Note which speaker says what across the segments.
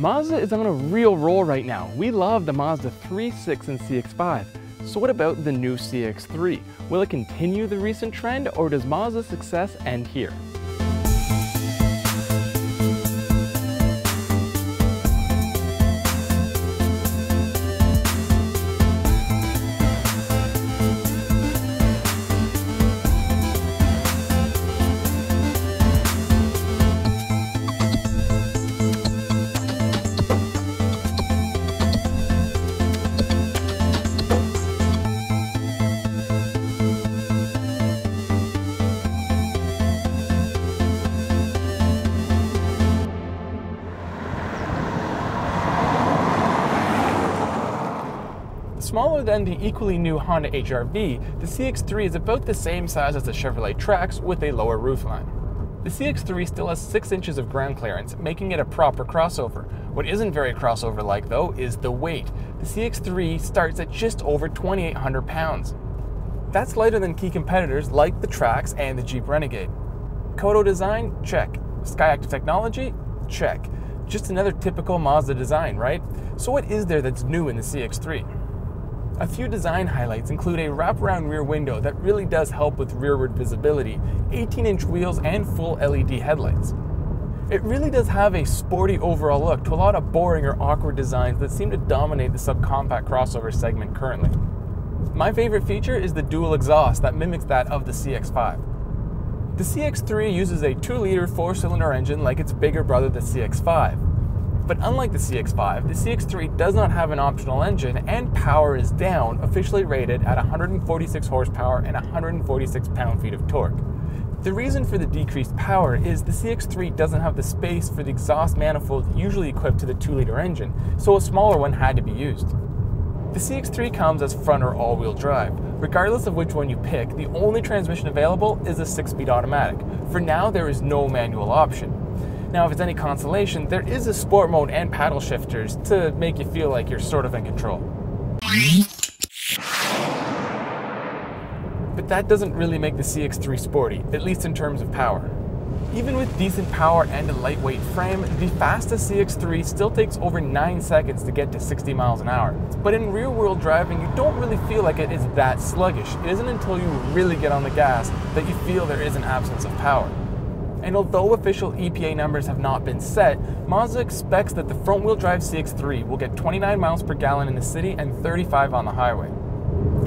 Speaker 1: Mazda is on a real roll right now. We love the Mazda 3, 6, and CX-5. So what about the new CX-3? Will it continue the recent trend, or does Mazda's success end here? Smaller than the equally new Honda HR-V, the CX-3 is about the same size as the Chevrolet Trax with a lower roofline. The CX-3 still has 6 inches of ground clearance, making it a proper crossover. What isn't very crossover-like though is the weight. The CX-3 starts at just over 2,800 pounds. That's lighter than key competitors like the Trax and the Jeep Renegade. Kodo design? Check. Skyactiv technology? Check. Just another typical Mazda design, right? So what is there that's new in the CX-3? A few design highlights include a wraparound rear window that really does help with rearward visibility, 18-inch wheels, and full LED headlights. It really does have a sporty overall look to a lot of boring or awkward designs that seem to dominate the subcompact crossover segment currently. My favorite feature is the dual exhaust that mimics that of the CX-5. The CX-3 uses a 2-liter 4-cylinder engine like its bigger brother, the CX-5. But unlike the CX-5, the CX-3 does not have an optional engine, and power is down, officially rated at 146 horsepower and 146 pound-feet of torque. The reason for the decreased power is the CX-3 doesn't have the space for the exhaust manifold usually equipped to the 2-liter engine, so a smaller one had to be used. The CX-3 comes as front or all-wheel drive. Regardless of which one you pick, the only transmission available is a 6-speed automatic. For now, there is no manual option. Now, if it's any consolation, there is a sport mode and paddle shifters to make you feel like you're sort of in control. But that doesn't really make the CX-3 sporty, at least in terms of power. Even with decent power and a lightweight frame, the fastest CX-3 still takes over 9 seconds to get to 60 miles an hour. But in real-world driving, you don't really feel like it is that sluggish. It isn't until you really get on the gas that you feel there is an absence of power. And although official EPA numbers have not been set, Mazda expects that the front-wheel drive CX-3 will get 29 miles per gallon in the city and 35 on the highway.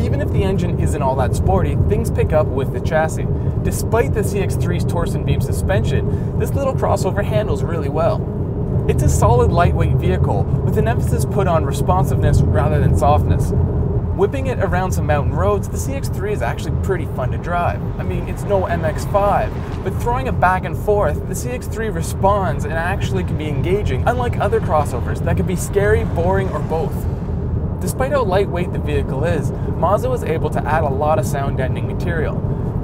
Speaker 1: Even if the engine isn't all that sporty, things pick up with the chassis. Despite the CX-3's torsion beam suspension, this little crossover handles really well. It's a solid lightweight vehicle with an emphasis put on responsiveness rather than softness. Whipping it around some mountain roads, the CX-3 is actually pretty fun to drive. I mean, it's no MX-5, but throwing it back and forth, the CX-3 responds and actually can be engaging, unlike other crossovers that can be scary, boring, or both. Despite how lightweight the vehicle is, Mazda was able to add a lot of sound-deadening material.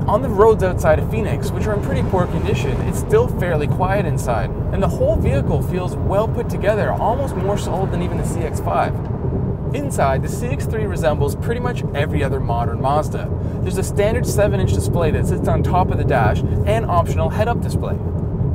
Speaker 1: On the roads outside of Phoenix, which are in pretty poor condition, it's still fairly quiet inside, and the whole vehicle feels well put together, almost more solid than even the CX-5. Inside, the CX-3 resembles pretty much every other modern Mazda. There's a standard 7-inch display that sits on top of the dash and optional head-up display.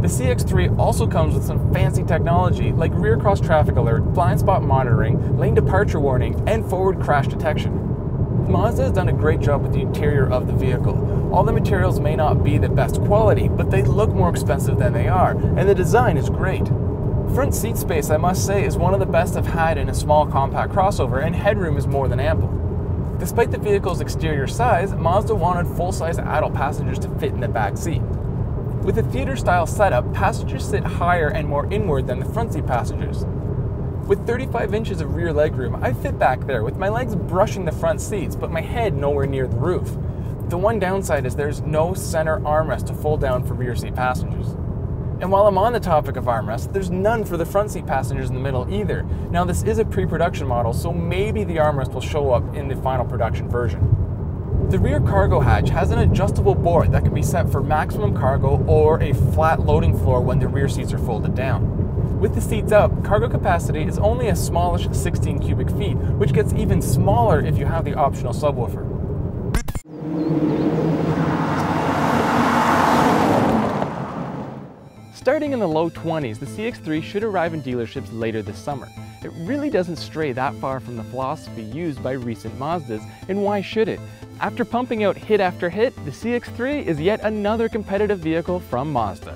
Speaker 1: The CX-3 also comes with some fancy technology like rear cross traffic alert, blind spot monitoring, lane departure warning, and forward crash detection. Mazda has done a great job with the interior of the vehicle. All the materials may not be the best quality, but they look more expensive than they are, and the design is great. Front seat space, I must say, is one of the best I've had in a small compact crossover, and headroom is more than ample. Despite the vehicle's exterior size, Mazda wanted full-size adult passengers to fit in the back seat. With a theater-style setup, passengers sit higher and more inward than the front seat passengers. With 35 inches of rear legroom, I fit back there with my legs brushing the front seats, but my head nowhere near the roof. The one downside is there's no center armrest to fold down for rear seat passengers. And while I'm on the topic of armrests, there's none for the front seat passengers in the middle either. Now, this is a pre-production model, so maybe the armrest will show up in the final production version. The rear cargo hatch has an adjustable board that can be set for maximum cargo or a flat loading floor when the rear seats are folded down. With the seats up, cargo capacity is only a smallish 16 cubic feet, which gets even smaller if you have the optional subwoofer. Starting in the low 20s, the CX-3 should arrive in dealerships later this summer. It really doesn't stray that far from the philosophy used by recent Mazdas, and why should it? After pumping out hit after hit, the CX-3 is yet another competitive vehicle from Mazda.